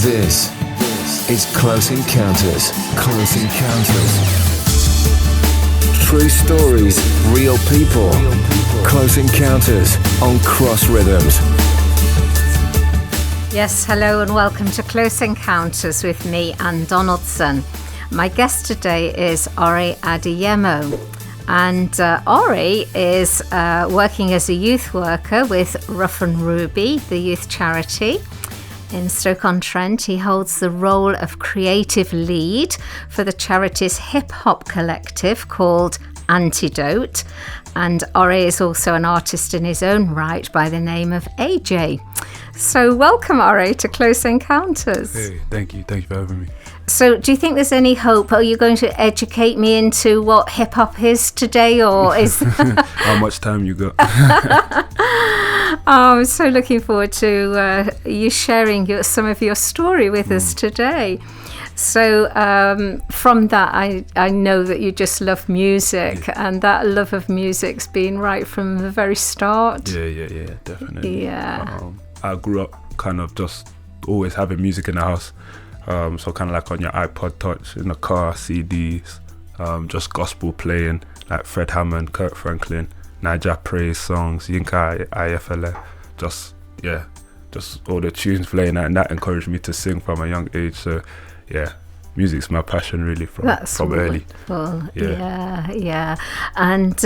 This is Close Encounters. Close Encounters. True stories, real people. Close Encounters on Cross Rhythms. Yes, hello and welcome to Close Encounters with me, Anne Donaldson. My guest today is Adeyemo. And Ori is working as a youth worker with Ruff and Ruby, the youth charity in Stoke-on-Trent. He holds the role of creative lead for the charity's hip-hop collective called Antidote. And Ori is also an artist in his own right by the name of AJ. So welcome, Ori, to Close Encounters. Hey, thank you for having me. So do you think there's any hope? Are you going to educate me into what hip-hop is today, or is... How much time you got? I'm so looking forward to you sharing some of your story with us today. So from that, I know that you just love music, and that love of music's been right from the very start. Yeah, definitely. Yeah. I grew up kind of just always having music in the house. So kind of like on your iPod Touch, in the car, CDs, just gospel playing, like Fred Hammond, Kirk Franklin, Niger Praise songs, Yinka, IFLA, just all the tunes playing, and that encouraged me to sing from a young age. So yeah, music's my passion really from early. Yeah. And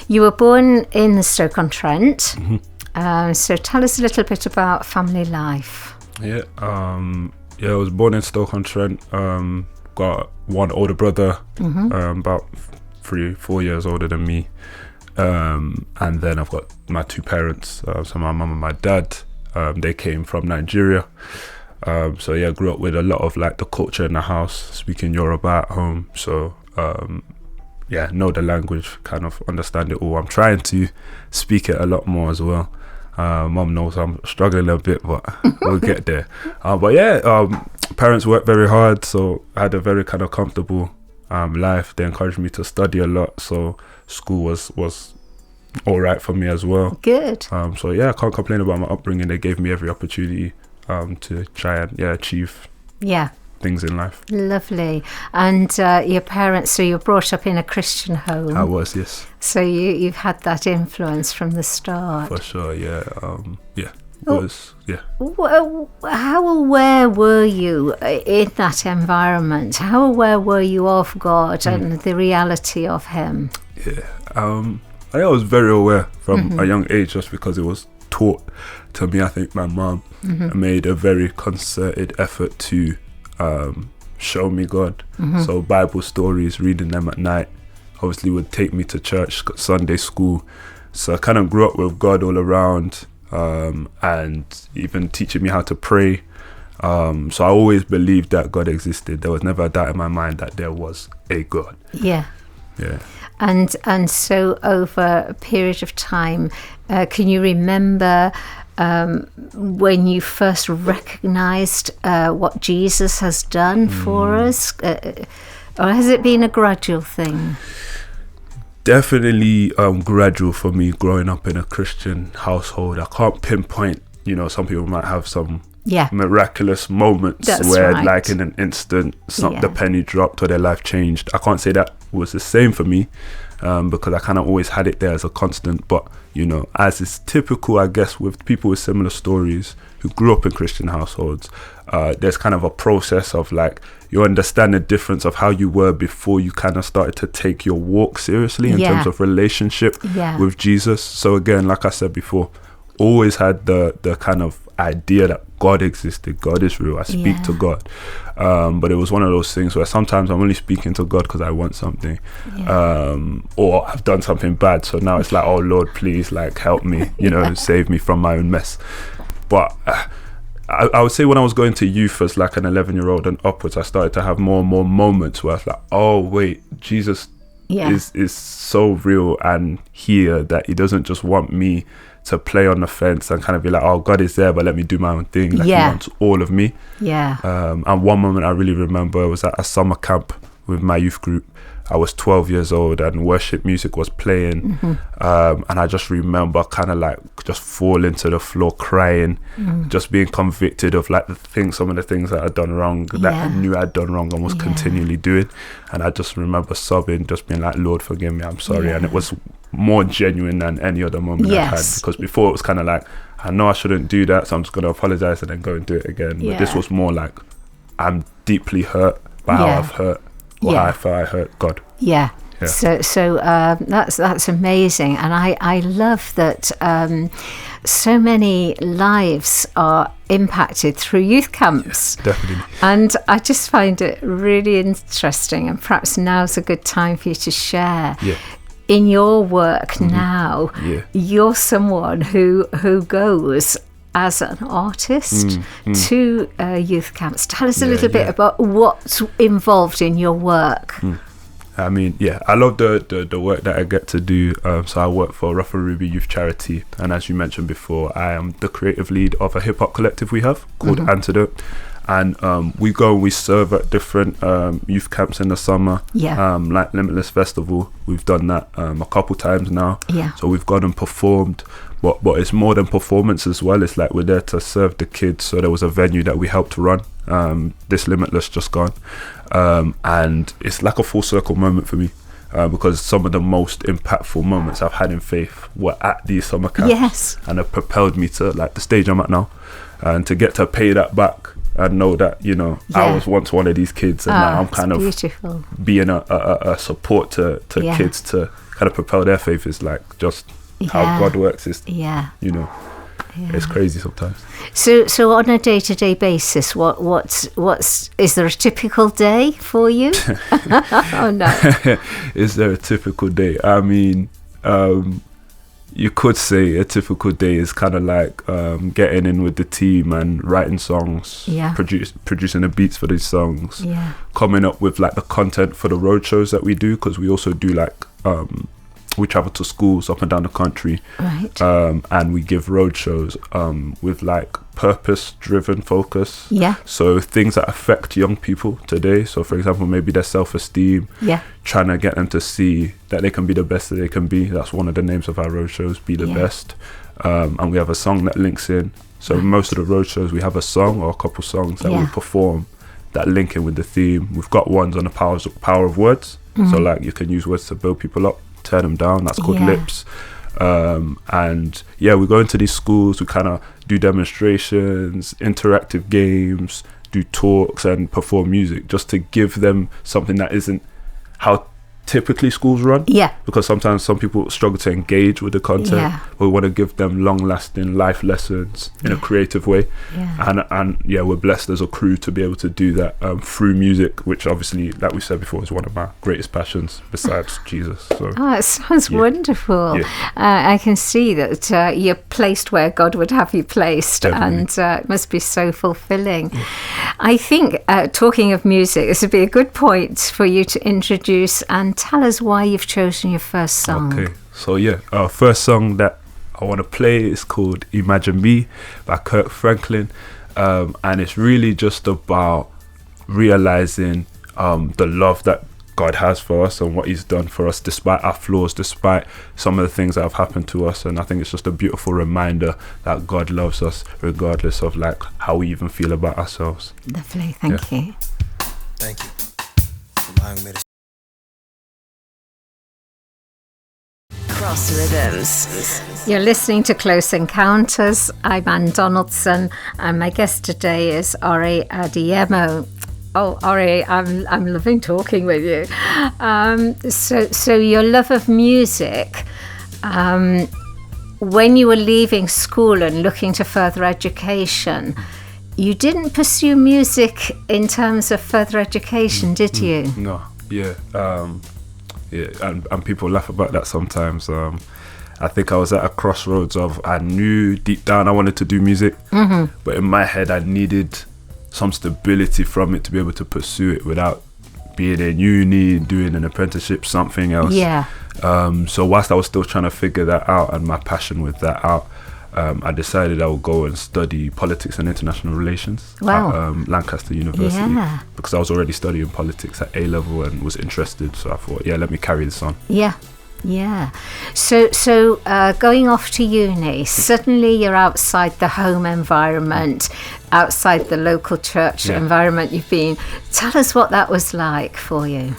you were born in Stoke-on-Trent. Mm-hmm. So tell us a little bit about family life. I was born in Stoke-on-Trent. Got one older brother, about 3-4 years older than me. And then I've got my two parents, so my mum and my dad. They came from Nigeria. Grew up with a lot of like the culture in the house, speaking Yoruba at home. So know the language, kind of understand it all. I'm trying to speak it a lot more as well. Mum knows I'm struggling a bit, but we'll get there. Parents worked very hard, so I had a very kind of comfortable life. They encouraged me to study a lot, so school was all right for me as well. Good. I can't complain about my upbringing. They gave me every opportunity to try and achieve things in life. Lovely. And your parents, so you were brought up in a Christian home. I was, yes. So you've had that influence from the start. For sure, How aware were you in that environment? How aware were you of God and the reality of Him? I was very aware from a young age, just because it was taught to me. I think my mom made a very concerted effort to show me God. So Bible stories, reading them at night, obviously would take me to church, Sunday school. So I kind of grew up with God all around, and even teaching me how to pray. So I always believed that God existed. There was never a doubt in my mind that there was a God. Yeah. And so over a period of time, can you remember when you first recognized what Jesus has done for us? Or has it been a gradual thing? Definitely gradual for me, growing up in a Christian household. I can't pinpoint, some people might have some miraculous moments like in an instant, the penny dropped or their life changed. I can't say that was the same for me, because I kind of always had it there as a constant. But as is typical, I guess, with people with similar stories who grew up in Christian households, there's kind of a process of like, you understand the difference of how you were before you kind of started to take your walk seriously in terms of relationship with Jesus. So again, like I said before, always had the kind of idea that God existed, God is real, I speak to God. But it was one of those things where sometimes I'm only speaking to God because I want something, or I've done something bad. So now it's like, oh Lord, please, like, help me, save me from my own mess. But I would say when I was going to youth as like an 11-year-old and upwards, I started to have more and more moments where I was like, oh wait, Jesus is so real and here, that He doesn't just want me to play on the fence and kind of be like, oh, God is there, but let me do my own thing. Like, He wants all of me. And one moment I really remember was at a summer camp with my youth group. I was 12 years old and worship music was playing. And I just remember kind of like just falling to the floor crying, just being convicted of like some of the things that I'd done wrong, that I knew I'd done wrong and was continually doing. And I just remember sobbing, just being like, Lord, forgive me, I'm sorry. And it was more genuine than any other moment I've had, because before it was kind of like, I know I shouldn't do that, so I'm just going to apologize and then go and do it again. But this was more like, I'm deeply hurt by how I've hurt, or how I felt I hurt God. So that's amazing, and I love that so many lives are impacted through youth camps. Definitely. And I just find it really interesting, and perhaps now's a good time for you to share. In your work now, you're someone who goes as an artist to youth camps. Tell us a little bit about what's involved in your work. I mean, I love the work that I get to do. So I work for Ruff Youth Charity, and as you mentioned before, I am the creative lead of a hip hop collective we have called Antidote. And we go and we serve at different youth camps in the summer, like Limitless Festival. We've done that a couple times now. So we've gone and performed, but it's more than performance as well. It's like we're there to serve the kids. So there was a venue that we helped run, this Limitless just gone, and it's like a full circle moment for me. Because some of the most impactful moments I've had in faith were at these summer camps, and have propelled me to like the stage I'm at now, and to get to pay that back and know that, you know, I was once one of these kids, and now I'm kind of being a support to kids to kind of propel their faith. Is like just how God works. Is you know, it's crazy sometimes. So on a day-to-day basis, what's is there a typical day for you? Oh no. Is there a typical day? I mean, you could say a typical day is kind of like getting in with the team and writing songs, producing the beats for these songs, coming up with like the content for the road shows that we do, because we also do like we travel to schools up and down the country, and we give road shows with like purpose-driven focus. So things that affect young people today. So for example, maybe their self-esteem, trying to get them to see that they can be the best that they can be. That's one of the names of our road shows, Be the Best. And we have a song that links in. So most of the road shows, we have a song or a couple songs that we perform that link in with the theme. We've got ones on the power of words. So like you can use words to build people up, tear them down. That's called Lips. And we go into these schools, we kind of do demonstrations, interactive games, do talks and perform music, just to give them something that isn't how typically schools run, because sometimes some people struggle to engage with the content, but we want to give them long-lasting life lessons in a creative way, and we're blessed as a crew to be able to do that through music, which obviously, like we said before, is one of my greatest passions besides Jesus. So it sounds wonderful. I can see that you're placed where God would have you placed. Definitely. And it must be so fulfilling. I think, talking of music, this would be a good point for you to introduce and tell us why you've chosen your first song. Okay, so our first song that I want to play is called Imagine Me by Kirk Franklin, and it's really just about realizing the love that God has for us and what he's done for us despite our flaws, despite some of the things that have happened to us. And I think it's just a beautiful reminder that God loves us regardless of like how we even feel about ourselves. Lovely, thank you. Thank you for allowing me to Cross Rhythms. You're listening to Close Encounters. I'm Anne Donaldson, and my guest today is Adeyemo. Oh, Ori, I'm loving talking with you. So your love of music, when you were leaving school and looking to further education, you didn't pursue music in terms of further education, did you? No, and people laugh about that sometimes. I think I was at a crossroads of, I knew deep down I wanted to do music, but in my head I needed some stability from it to be able to pursue it without being in uni, doing an apprenticeship, something else. So whilst I was still trying to figure that out and my passion with that out, I decided I would go and study politics and international relations at Lancaster University, because I was already studying politics at A level and was interested. So I thought, let me carry this on. So going off to uni, suddenly you're outside the home environment, outside the local church environment you've been. Tell us what that was like for you.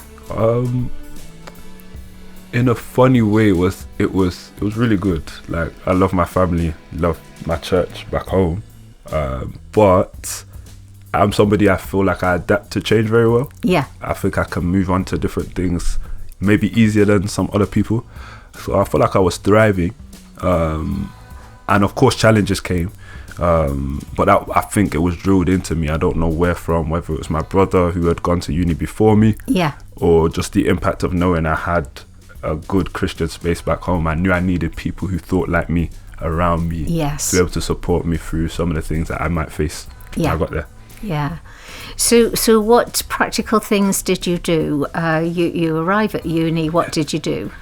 In a funny way, it was really good. Like, I love my family, love my church back home, but I'm somebody, I feel like I adapt to change very well. I think I can move on to different things maybe easier than some other people. So I felt like I was thriving, and of course challenges came, but I think it was drilled into me. I don't know where from, whether it was my brother who had gone to uni before me, or just the impact of knowing I had a good Christian space back home. I knew I needed people who thought like me around me, to be able to support me through some of the things that I might face when I got there. So what practical things did you do? You arrive at uni, what did you do?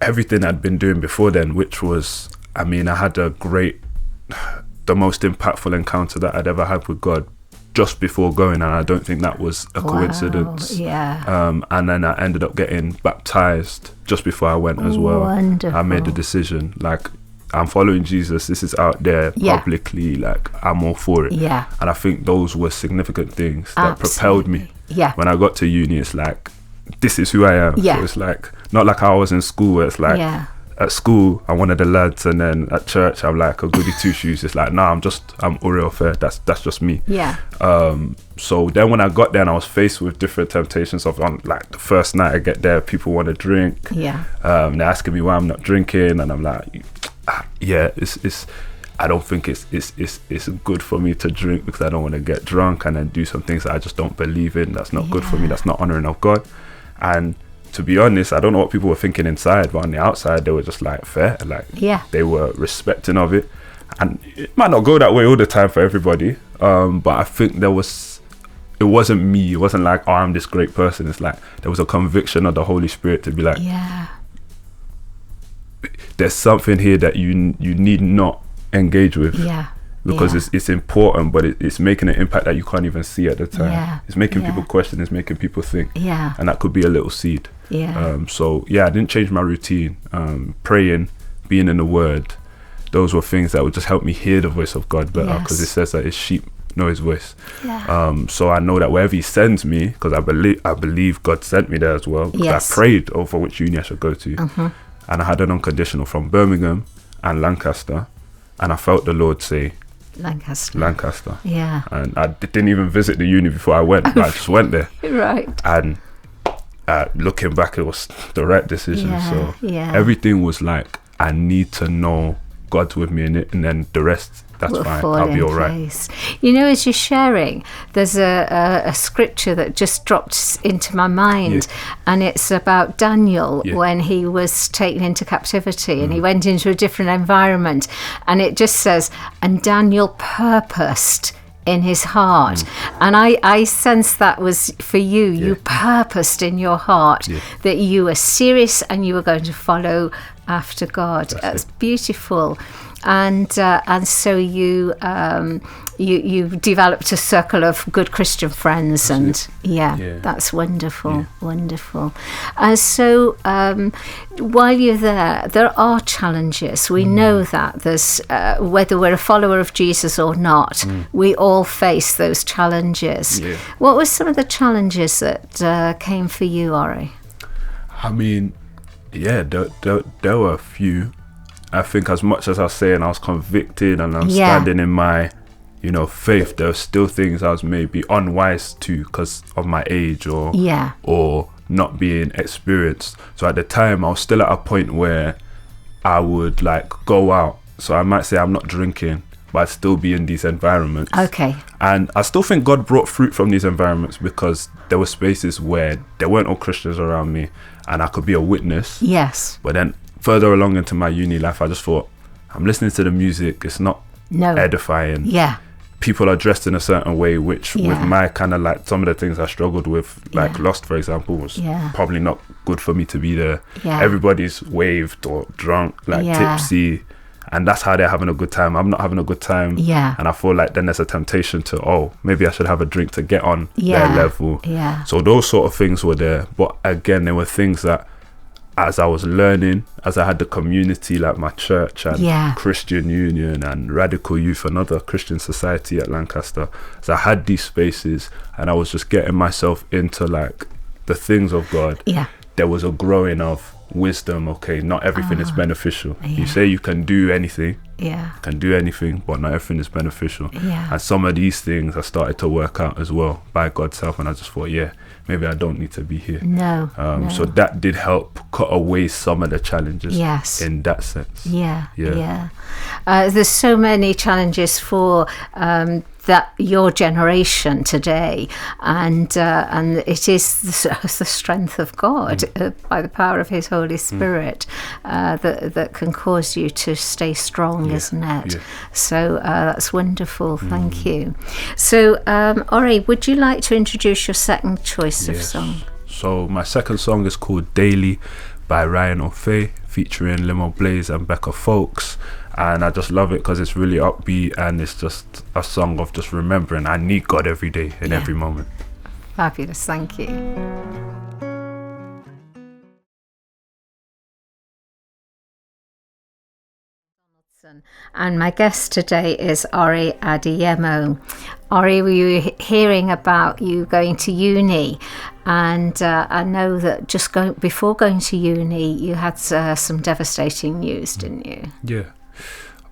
Everything I'd been doing before then, which was, I had the most impactful encounter that I'd ever had with God just before going, and I don't think that was a coincidence. And then I ended up getting baptized just before I went as well. Wonderful. I made the decision, like, I'm following Jesus, this is out there publicly, like, I'm all for it. And I think those were significant things that propelled me. When I got to uni, it's like, this is who I am. So it's like, not like I was in school where it's like, at school I'm one of the lads, and then at church I'm like a goody two shoes. It's like, I'm Uriel Fair, that's just me. So then when I got there and I was faced with different temptations of, on like the first night I get there, people want to drink, they're asking me why I'm not drinking, and I'm like, it's I don't think it's good for me to drink, because I don't want to get drunk and then do some things that I just don't believe in. That's not good for me, that's not honoring of God. And to be honest, I don't know what people were thinking inside, but on the outside they were just like fair, like they were respecting of it. And it might not go that way all the time for everybody, but I think it wasn't me, it wasn't like, oh, I'm this great person. It's like there was a conviction of the Holy Spirit to be like, there's something here that you need not engage with, because it's important, but it's making an impact that you can't even see at the time. It's making people question, it's making people think, and that could be a little seed. So I didn't change my routine. Praying, being in the Word, those were things that would just help me hear the voice of God better, because it says that his sheep know his voice. So I know that wherever he sends me, because I believe God sent me there as well, because I prayed over which uni I should go to, and I had an unconditional from Birmingham and Lancaster, and I felt the Lord say Lancaster. And I didn't even visit the uni before I went. I just went there. And looking back, it was the right decision. So everything was like, I need to know God's with me in it, and then the rest, that's fine, I'll be all right. You know, as you're sharing, there's a scripture that just dropped into my mind, and it's about Daniel when he was taken into captivity and he went into a different environment, and it just says, and Daniel purposed in his heart. And I sense that was for you. You purposed in your heart that you were serious and you were going to follow after God. That's beautiful. And so you developed a circle of good Christian friends, and that's wonderful. So while you're there are challenges. We know that there's whether we're a follower of Jesus or not, we all face those challenges. What were some of the challenges that came for you, Ori? There were a few. I think as much as I was saying I was convicted and I'm standing in my, faith, there were still things I was maybe unwise to because of my age or not being experienced. So at the time I was still at a point where I would like go out. So I might say I'm not drinking, but I'd still be in these environments. And I still think God brought fruit from these environments, because there were spaces where there weren't all Christians around me and I could be a witness. But then further along into my uni life, I just thought, I'm listening to the music, it's not edifying. People are dressed in a certain way, which with my kind of like some of the things I struggled with, like Lost, for example, was probably not good for me to be there. Everybody's waved or drunk, like tipsy, and that's how they're having a good time. I'm not having a good time. Yeah. And I feel like then there's a temptation to, maybe I should have a drink to get on their level. Yeah. So those sort of things were there. But again, there were things that as I was learning, as I had the community like my church and Christian Union and Radical Youth, another Christian society at Lancaster, as I had these spaces and I was just getting myself into like the things of God, there was a growing of wisdom. Okay, not everything is beneficial. You say you can do anything, but not everything is beneficial. And some of these things I started to work out as well by God's help, and I just thought, maybe I don't need to be here. No. So that did help cut away some of the challenges in that sense. There's so many challenges for that your generation today, and it is the strength of God by the power of His Holy Spirit that can cause you to stay strong, isn't it? So that's wonderful. Thank you. So Ori, would you like to introduce your second choice of song? So my second song is called Daily by Ryan O'Fay, featuring Limo Blaze and Becca Folks. And I just love it because it's really upbeat, and it's just a song of just remembering I need God every day in every moment. Fabulous, thank you. And my guest today is Ori Adeyemo. Ori, were you hearing about you going to uni? And I know that before going to uni, you had some devastating news, didn't you?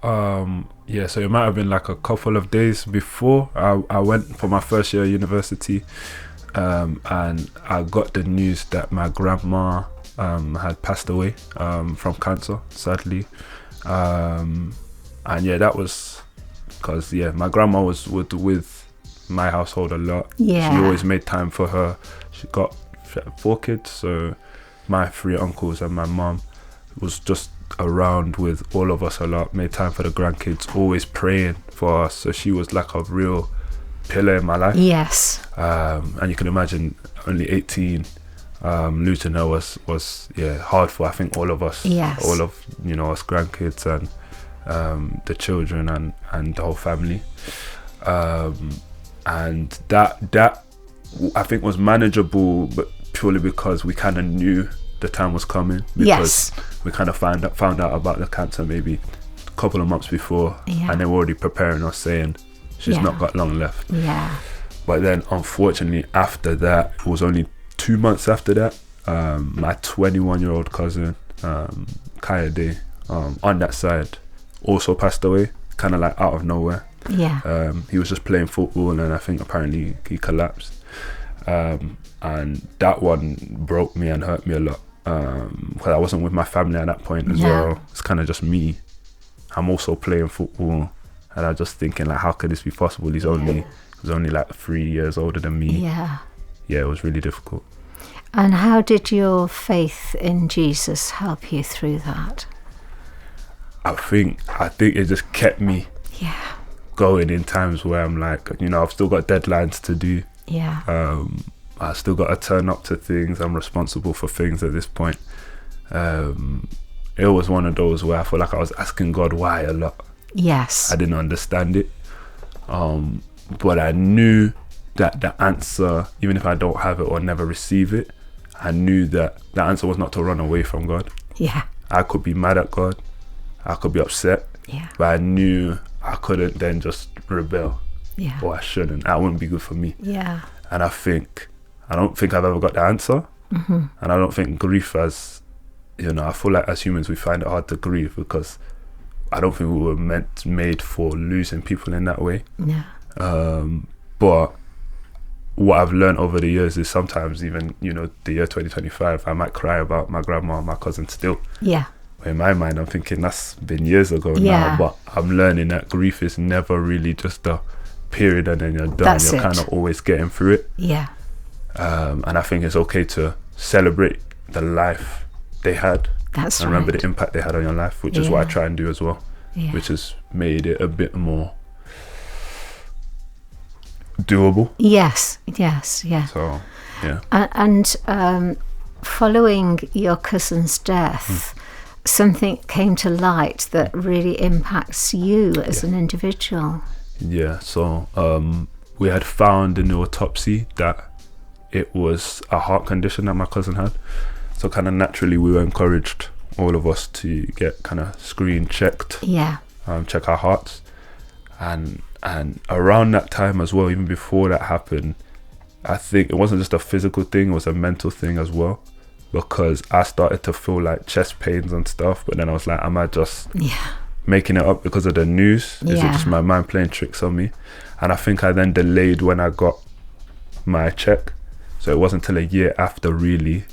So it might have been like a couple of days before I went for my first year of university, and I got the news that my grandma had passed away from cancer, sadly. And that was because my grandma was with my household a lot. She always made time for her. She got 4 kids, so my 3 uncles and my mum was just around with all of us a lot, made time for the grandkids, always praying for us. So she was like a real pillar in my life. And you can imagine, only 18, losing her was hard for, I think, all of us, all of us grandkids and the children and the whole family, and that I think was manageable, but purely because we kind of knew the time was coming, because we kind of found out about the cancer maybe a couple of months before, and they were already preparing us, saying she's not got long left. But then unfortunately after that, it was only 2 months after that, my 21-year-old cousin, Kayode, on that side, also passed away, kind of like out of nowhere. He was just playing football, and I think apparently he collapsed, and that one broke me and hurt me a lot, because I wasn't with my family at that point as well. It's kind of just me. I'm also playing football, and I'm just thinking, like, how could this be possible? He was only like 3 years older than me. It was really difficult. And how did your faith in Jesus help you through that? I think it just kept me going in times where I'm like, I've still got deadlines to do. I still got to turn up to things. I'm responsible for things at this point. It was one of those where I feel like I was asking God why a lot. I didn't understand it, but I knew that the answer, even if I don't have it or never receive it, I knew that the answer was not to run away from God. I could be mad at God, I could be upset, but I knew I couldn't then just rebel, or I shouldn't. That wouldn't be good for me. And I don't think I've ever got the answer, and I don't think grief, as I feel like as humans we find it hard to grieve, because I don't think we were made for losing people in that way. But what I've learned over the years is sometimes even, the year 2025, I might cry about my grandma and my cousin still. In my mind, I'm thinking that's been years ago now, but I'm learning that grief is never really just a period and then you're done. You're kind of always getting through it. And I think it's okay to celebrate the life they had. And remember the impact they had on your life, which is what I try and do as well, which has made it a bit more doable. So, And following your cousin's death, something came to light that really impacts you as an individual. Yeah, so we had found in the autopsy that it was a heart condition that my cousin had. So kind of naturally we were encouraged, all of us, to get kind of screen checked, check our hearts. And around that time as well, even before that happened, I think it wasn't just a physical thing, it was a mental thing as well. Because I started to feel like chest pains and stuff, but then I was like, am I just making it up because of the news? Is it just my mind playing tricks on me? And I think I then delayed when I got my check. So it wasn't until a year after, really,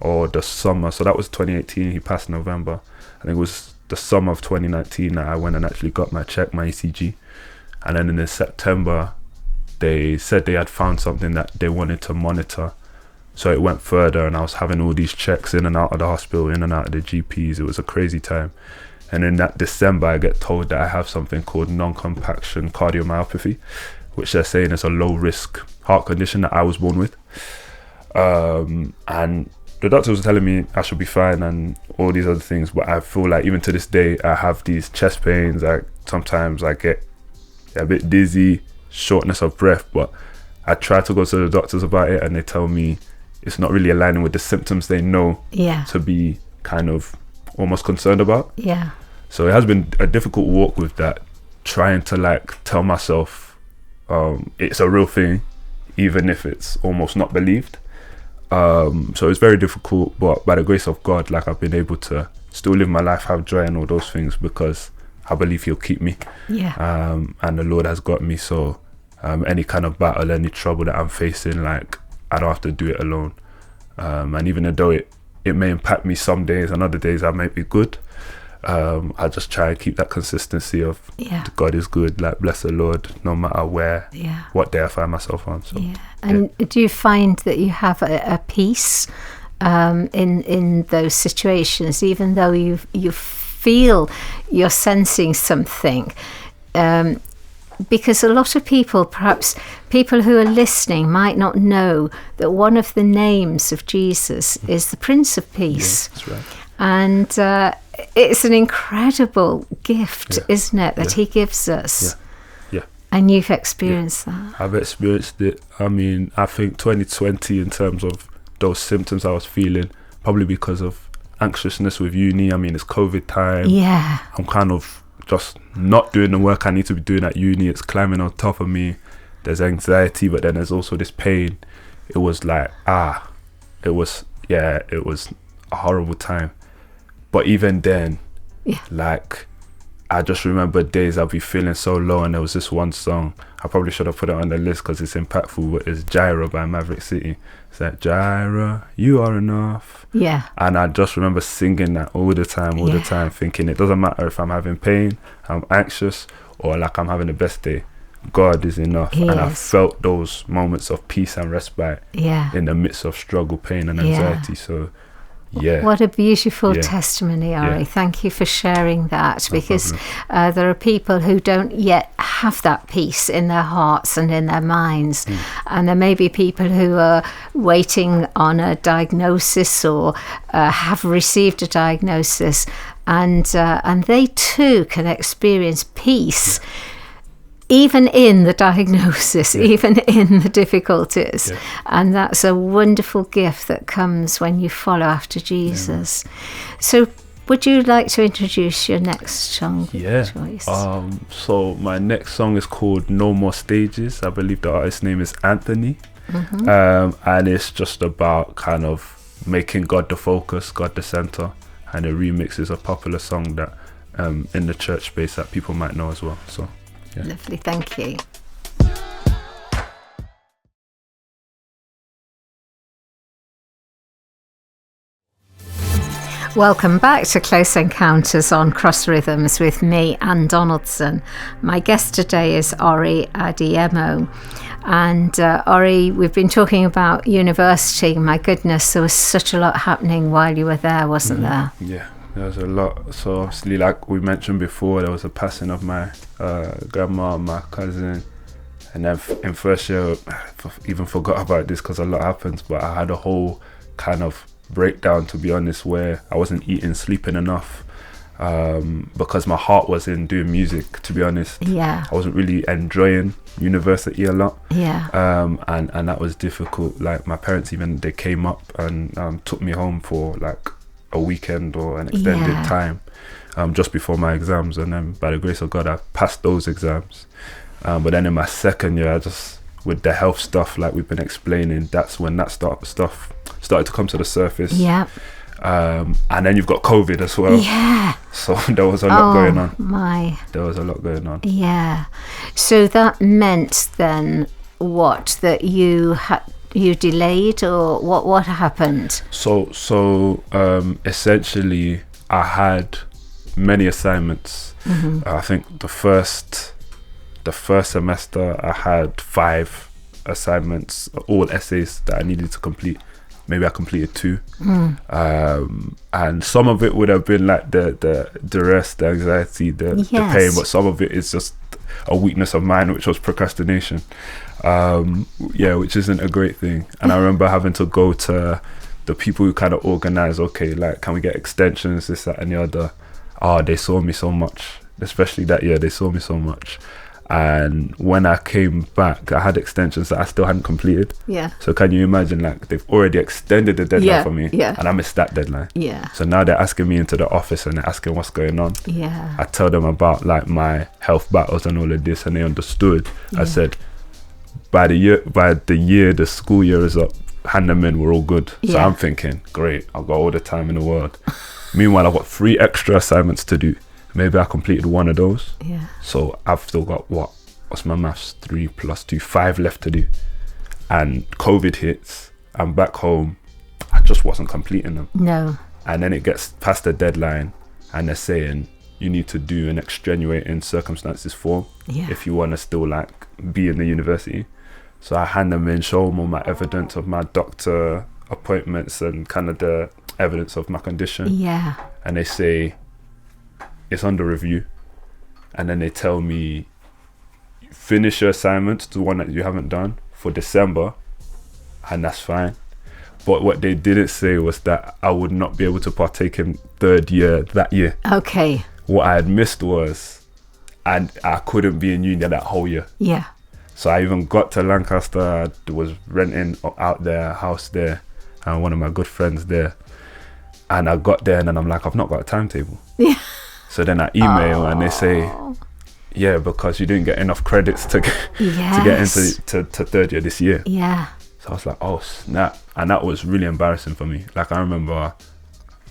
or the summer. So that was 2018, he passed in November. I think it was the summer of 2019 that I went and actually got my check, my ECG. And then in September, they said they had found something that they wanted to monitor. So it went further, and I was having all these checks in and out of the hospital, in and out of the GPs. It was a crazy time. And in that December, I get told that I have something called non-compaction cardiomyopathy, which they're saying is a low-risk heart condition that I was born with. And the doctors were telling me I should be fine and all these other things, but I feel like even to this day, I have these chest pains. Sometimes I get a bit dizzy, shortness of breath, but I try to go to the doctors about it, and they tell me it's not really aligning with the symptoms they know to be kind of almost concerned about. So it has been a difficult walk with that, trying to like tell myself it's a real thing, even if it's almost not believed. So it's very difficult, but by the grace of God, like, I've been able to still live my life, have joy and all those things, because I believe he'll keep me. And the Lord has got me. So any kind of battle, any trouble that I'm facing, like, I don't have to do it alone. And even though it may impact me some days, and other days I might be good, I just try and keep that consistency of God is good, like, bless the Lord, no matter where, what day I find myself on. So and do you find that you have a peace in those situations, even though you feel you're sensing something? Because a lot of people, perhaps people who are listening, might not know that one of the names of Jesus is the Prince of Peace. That's right. And it's an incredible gift, isn't it, that he gives us? And you've experienced that. I've experienced it. I mean, I think 2020, in terms of those symptoms I was feeling, probably because of anxiousness with uni. I mean, it's COVID time. I'm kind of just not doing the work I need to be doing at uni. It's climbing on top of me. There's anxiety, but then there's also this pain. It was like, it was a horrible time. But even then, like, I just remember days I'll be feeling so low, and there was this one song, I probably should have put it on the list because it's impactful, but it's Jireh by Maverick City. It's like, Jireh, you are enough. And I just remember singing that all the time, thinking it doesn't matter if I'm having pain, I'm anxious, or like I'm having the best day, God is enough. I felt those moments of peace and respite in the midst of struggle, pain and anxiety. So what a beautiful testimony, Ari. Thank you for sharing that, because there are people who don't yet have that peace in their hearts and in their minds. And there may be people who are waiting on a diagnosis or have received a diagnosis, and they too can experience peace even in the diagnosis, even in the difficulties. And that's a wonderful gift that comes when you follow after Jesus. So would you like to introduce your next song choice? So my next song is called No More Stages. I believe the artist's name is Anthony. And it's just about kind of making God the focus, God the center. And the remix is a popular song that in the church space that people might know as well. So lovely, thank you. Welcome back to Close Encounters on Cross Rhythms with me, Anne Donaldson. My guest today is Ori Adeyemo. And Ori, we've been talking about university. My goodness, there was such a lot happening while you were there, wasn't there? Yeah, there was a lot. So obviously, like we mentioned before, there was a passing of my grandma, my cousin, and then in first year, I even forgot about this because a lot happens, but I had a whole kind of breakdown, to be honest, where I wasn't eating, sleeping enough, because my heart was in doing music, to be honest. Yeah. I wasn't really enjoying university a lot. Yeah. And that was difficult. Like my parents even, they came up and took me home for like a weekend or an extended time, just before my exams, and then by the grace of God I passed those exams. But then in my second year, I just, with the health stuff like we've been explaining, that's when that stuff started to come to the surface. Yeah. And then you've got COVID as well. Yeah. So there was a lot going on. There was a lot going on. Yeah. So that meant then what? That you delayed, or what happened? So essentially I had many assignments. I think the first semester I had 5 assignments, all essays that I needed to complete. Maybe I completed 2. And some of it would have been like the rest, the anxiety, the pain, but some of it is just a weakness of mine, which was procrastination. Which isn't a great thing. And I remember having to go to the people who kind of organize, okay, like, can we get extensions, this, that, and the other. They saw me so much, especially that year. They saw me so much. And when I came back, I had extensions that I still hadn't completed. Yeah. So can you imagine, like, they've already extended the deadline for me, and I missed that deadline. Yeah. So now they're asking me into the office and they're asking what's going on. Yeah. I tell them about like my health battles and all of this, and they understood. I said, by the school year is up, hand them in, we're all good. So I'm thinking, great, I've got all the time in the world. Meanwhile, I've got 3 extra assignments to do. Maybe I completed 1 of those. Yeah. So I've still got what's my maths? 3 + 2, 5 left to do. And COVID hits. I'm back home. I just wasn't completing them. No. And then it gets past the deadline, and they're saying you need to do an extenuating circumstances form if you want to still like be in the university. So I hand them in, show them all my evidence of my doctor appointments and kind of the evidence of my condition. Yeah. And they say it's under review. And then they tell me, finish your assignment, the one that you haven't done, for December, and that's fine. But what they didn't say was that I would not be able to partake in 3rd year that year. Okay. What I had missed was, and I couldn't be in uni that whole year. Yeah. So I even got to Lancaster. I was renting out there, a house there, and one of my good friends there. And I got there, and then I'm like, I've not got a timetable. Yeah. So then I email, and they say, yeah, because you didn't get enough credits to get into to 3rd year this year. Yeah. So I was like, oh snap. And that was really embarrassing for me. Like, I remember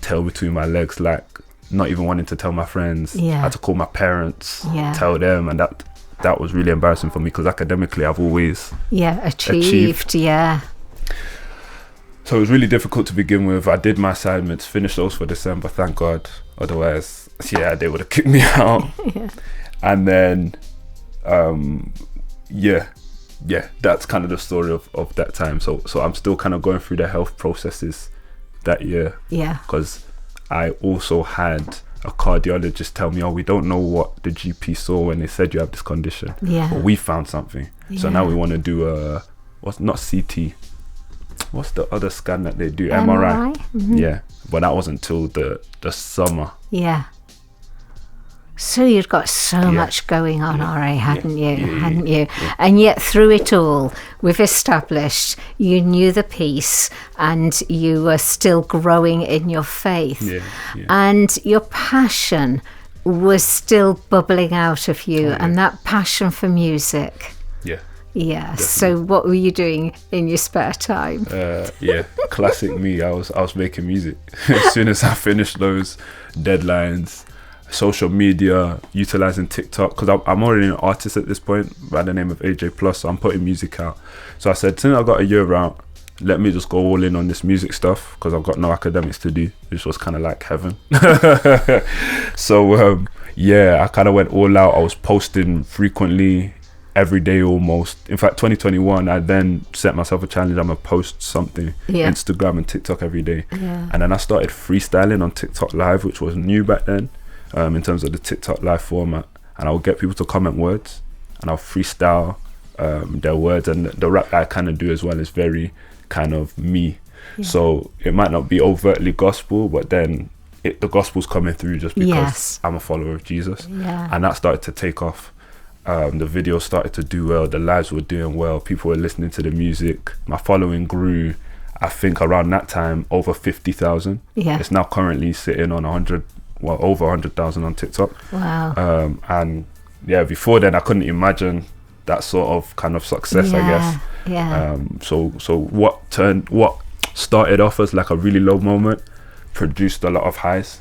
tail between my legs, like not even wanting to tell my friends. I had to call my parents, tell them, and that was really embarrassing for me, because academically I've always achieved. Yeah. So it was really difficult to begin with. I did my assignments, finished those for December, thank God. Otherwise, they would have kicked me out. And then that's kind of the story of that time. So I'm still kind of going through the health processes that year. Yeah. Because I also had a cardiologist tell me, we don't know what the GP saw when they said you have this condition. Yeah. But we found something. So now we want to do not CT. What's the other scan that they do? MRI. Mm-hmm. Yeah. But that wasn't till the summer. Yeah. So you'd got so much going on, RA, hadn't you? And yet through it all, we've established you knew the piece and you were still growing in your faith. And your passion was still bubbling out of you, and that passion for music. Yeah. So what were you doing in your spare time? Classic me. I was making music. As soon as I finished those deadlines, social media, utilizing TikTok, because I'm already an artist at this point by the name of AJ Plus, so I'm putting music out. So I said, since I got a year out, let me just go all in on this music stuff, because I've got no academics to do, which was kind of like heaven. So I kind of went all out. I was posting frequently, every day almost. In fact, 2021, I then set myself a challenge. I'm gonna post something, Instagram and TikTok every day. And then I started freestyling on TikTok Live, which was new back then. In terms of the TikTok Live format, and I'll get people to comment words, and I'll freestyle their words, and the rap that I kind of do as well is very kind of me. So it might not be overtly gospel, but then the gospel's coming through just because I'm a follower of Jesus. And that started to take off. The video started to do well, the lives were doing well, people were listening to the music, my following grew. I think around that time over 50,000. It's now currently sitting on over 100,000 on TikTok. Wow. And before then I couldn't imagine that sort of kind of success, I guess. So what started off as like a really low moment produced a lot of highs.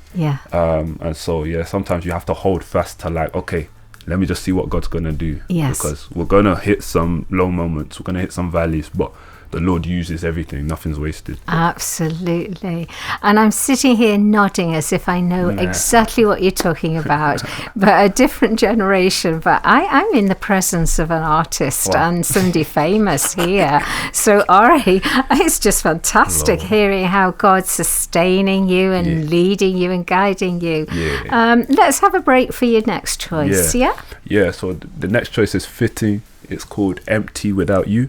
And so sometimes you have to hold fast to like, okay, let me just see what God's gonna do. Because we're gonna hit some low moments, we're gonna hit some valleys, but the Lord uses everything, nothing's wasted. Absolutely. And I'm sitting here nodding as if I know exactly what you're talking about, but a different generation. But I'm in the presence of an artist and somebody famous here. So Ori, it's just fantastic hearing how God's sustaining you and leading you and guiding you. Let's have a break for your next choice. Yeah, so the next choice is fitting. It's called Empty Without You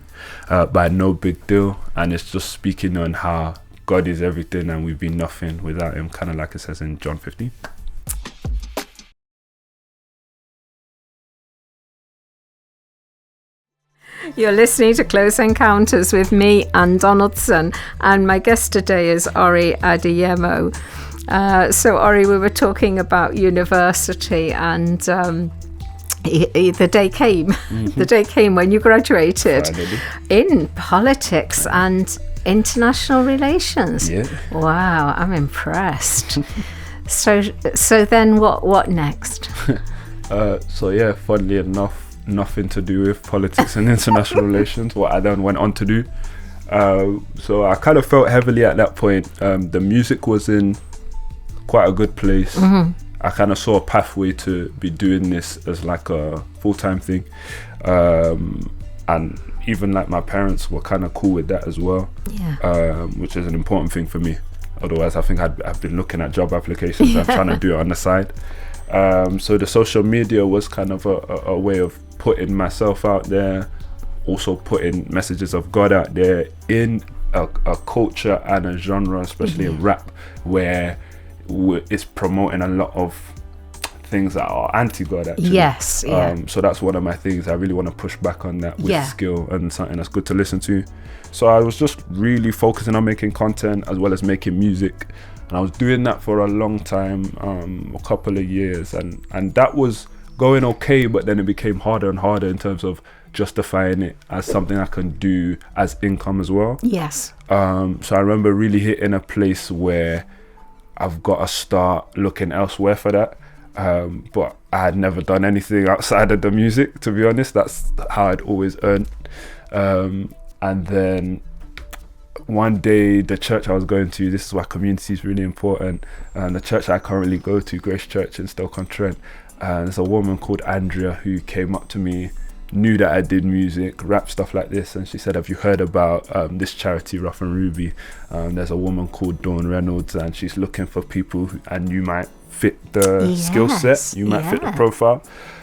by No Big Deal, and it's just speaking on how God is everything and we'd be nothing without him, kind of like it says in John 15. You're listening to Close Encounters with me, Anne Donaldson, and my guest today is Ori Adeyemo. So Ori, we were talking about university, and the day came when you graduated in politics and international relations. Wow, I'm impressed. So then what next? Funnily enough, nothing to do with politics and international relations, what I then went on to do. So I kind of felt heavily at that point. The music was in quite a good place. I kind of saw a pathway to be doing this as like a full-time thing, and even like my parents were kind of cool with that as well, which is an important thing for me. Otherwise I think I've been looking at job applications and trying to do it on the side. So the social media was kind of a way of putting myself out there, also putting messages of God out there in a culture and a genre, especially in rap, where it's promoting a lot of things that are anti-God actually. So that's one of my things. I really want to push back on that with skill and something that's good to listen to. So I was just really focusing on making content as well as making music, and I was doing that for a long time, a couple of years, and that was going okay, but then it became harder and harder in terms of justifying it as something I can do as income as well. So I remember really hitting a place where I've got to start looking elsewhere for that. But I had never done anything outside of the music, to be honest. That's how I'd always earned. And then one day, the church I was going to, this is why community is really important, and the church I currently go to, Grace Church in Stoke-on-Trent, and there's a woman called Andrea who came up to me, knew that I did music, rap, stuff like this, and she said, have you heard about this charity, Ruff and Ruby? There's a woman called Dawn Reynolds, and she's looking for people and you might fit the skill set, you might fit the profile.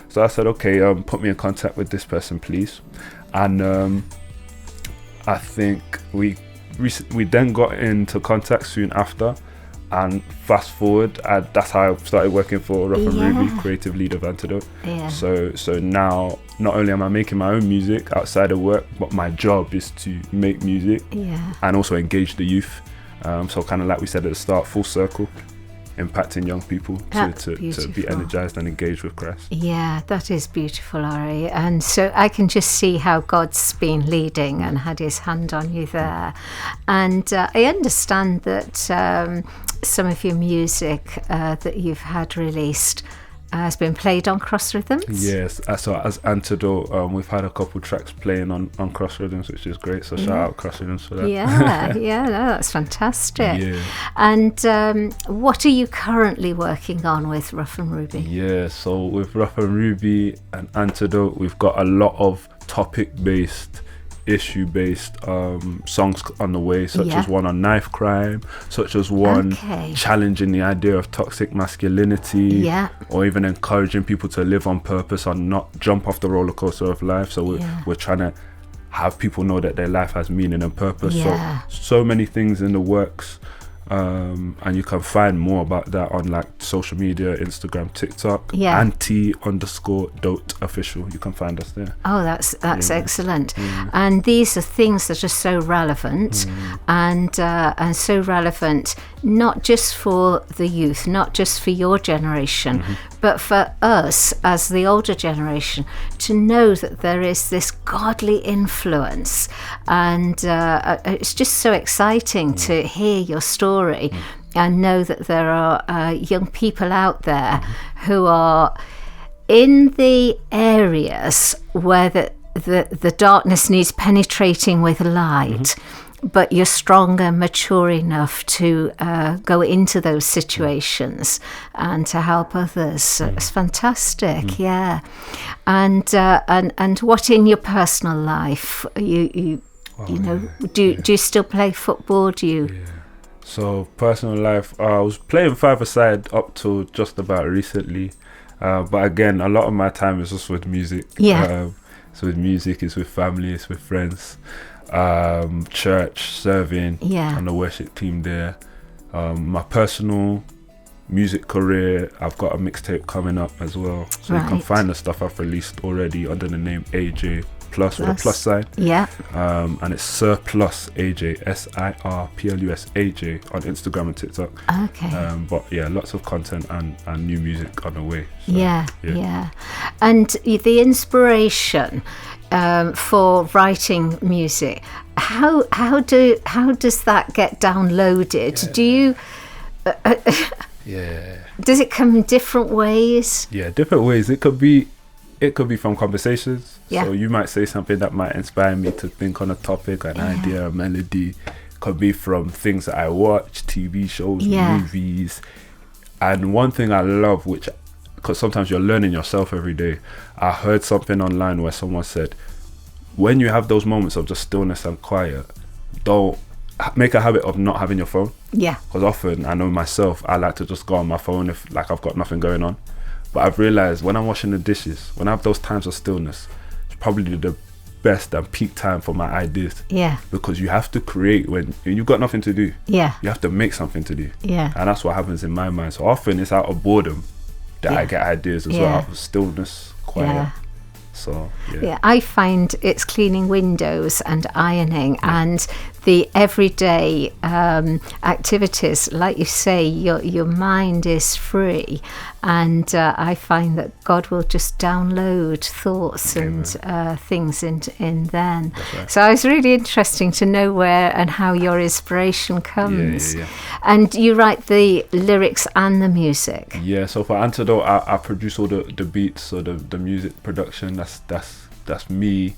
So I said, okay, put me in contact with this person, please. And I think we then got into contact soon after, and fast forward, that's how I started working for Ruff and Ruby, creative lead of Antidote. So now not only am I making my own music outside of work, but my job is to make music and also engage the youth. So kind of like we said at the start, full circle, impacting young people to be energized and engaged with Christ. Yeah, that is beautiful, Ori. And so I can just see how God's been leading and had his hand on you there. And I understand that some of your music that you've had released has been played on Cross Rhythms. Yes, so as Antidote, we've had a couple tracks playing on Cross Rhythms, which is great. So shout out Cross Rhythms for that. No, that's fantastic. And what are you currently working on with Ruff and Ruby? So with Ruff and Ruby and Antidote, we've got a lot of topic-based, issue-based songs on the way, such as one on knife crime, such as one challenging the idea of toxic masculinity, or even encouraging people to live on purpose and not jump off the roller coaster of life. So we're trying to have people know that their life has meaning and purpose. Yeah. So many things in the works. And you can find more about that on like social media, Instagram, TikTok, Yeah. anti_dote_official. You can find us there. Oh, that's excellent. And these are things that are so relevant, and so relevant not just for the youth, not just for your generation, but for us as the older generation, to know that there is this godly influence. And it's just so exciting to hear your story and know that there are young people out there who are in the areas where the darkness needs penetrating with light, but you're strong and mature enough to go into those situations and to help others. It's fantastic, yeah. And what in your personal life you know? Do you still play football? Do you? Yeah. So personal life, I was playing five-a-side up to just about recently, but again, a lot of my time is just with music. Yeah. So with music, it's with family, it's with friends, church, serving on the worship team there. My personal music career, I've got a mixtape coming up as well, so you can find the stuff I've released already under the name AJ Plus with a plus sign. Yeah. And it's Sir Plus AJ, SIRPLUS AJ on Instagram and TikTok. Okay. But yeah, lots of content and new music on the way. So, yeah. And the inspiration for writing music, how does that get downloaded? Do you? Does it come in different ways? Yeah, different ways. It could be from conversations. Yeah. So you might say something that might inspire me to think on a topic, an idea, a melody. Could be from things that I watch, TV shows, movies. And one thing I love, because sometimes you're learning yourself every day. I heard something online where someone said, when you have those moments of just stillness and quiet, don't make a habit of not having your phone. Yeah. Because often, I know myself, I like to just go on my phone if like I've got nothing going on. But I've realized when I'm washing the dishes, when I have those times of stillness, it's probably the best and peak time for my ideas. Yeah. Because you have to create when you've got nothing to do. Yeah. You have to make something to do. Yeah. And that's what happens in my mind. So often it's out of boredom that I get ideas as well, out of stillness, quiet. Yeah. So I find it's cleaning windows and ironing and the everyday activities, like you say, your mind is free, and I find that God will just download thoughts and things in then. Right. So it's really interesting to know where and how your inspiration comes. And you write the lyrics and the music. Yeah, so for Antidote, I produce all the beats, so the music production, that's me.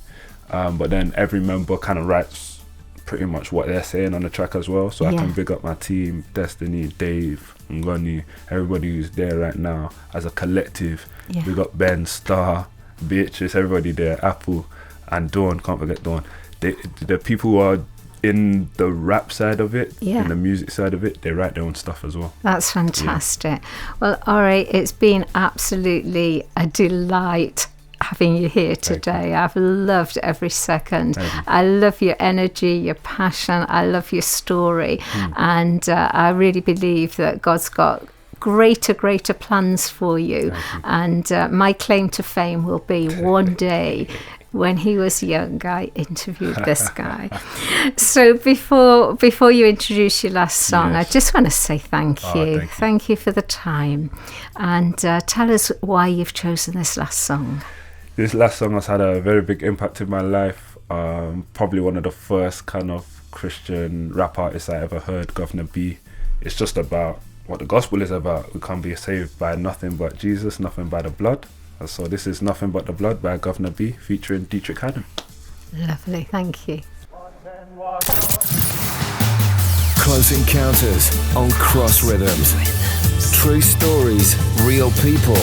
But then every member kind of writes pretty much what they're saying on the track as well. So I can big up my team, Destiny, Dave, Ngoni, everybody who's there right now as a collective. We got Ben, Star, Beatrice, everybody there, Apple, and Dawn, can't forget Dawn. The people who are in the rap side of it, in the music side of it, they write their own stuff as well. That's fantastic. Well, Ori, it's been absolutely a delight having you here today. I've loved every second. I love your energy, your passion. I love your story. And I really believe that God's got greater plans for you. And my claim to fame will be one day, when he was young, I interviewed this guy. So before you introduce your last song, I just want to say thank you. Thank you for the time. And tell us why you've chosen this last song. This last song has had a very big impact in my life. Probably one of the first kind of Christian rap artists I ever heard, Governor B. It's just about what the gospel is about. We can't be saved by nothing but Jesus, nothing by the blood. So this is Nothing But the Blood by Governor B featuring Dietrich Haddon. Lovely, thank you. Close Encounters on Cross Rhythms. True stories, real people.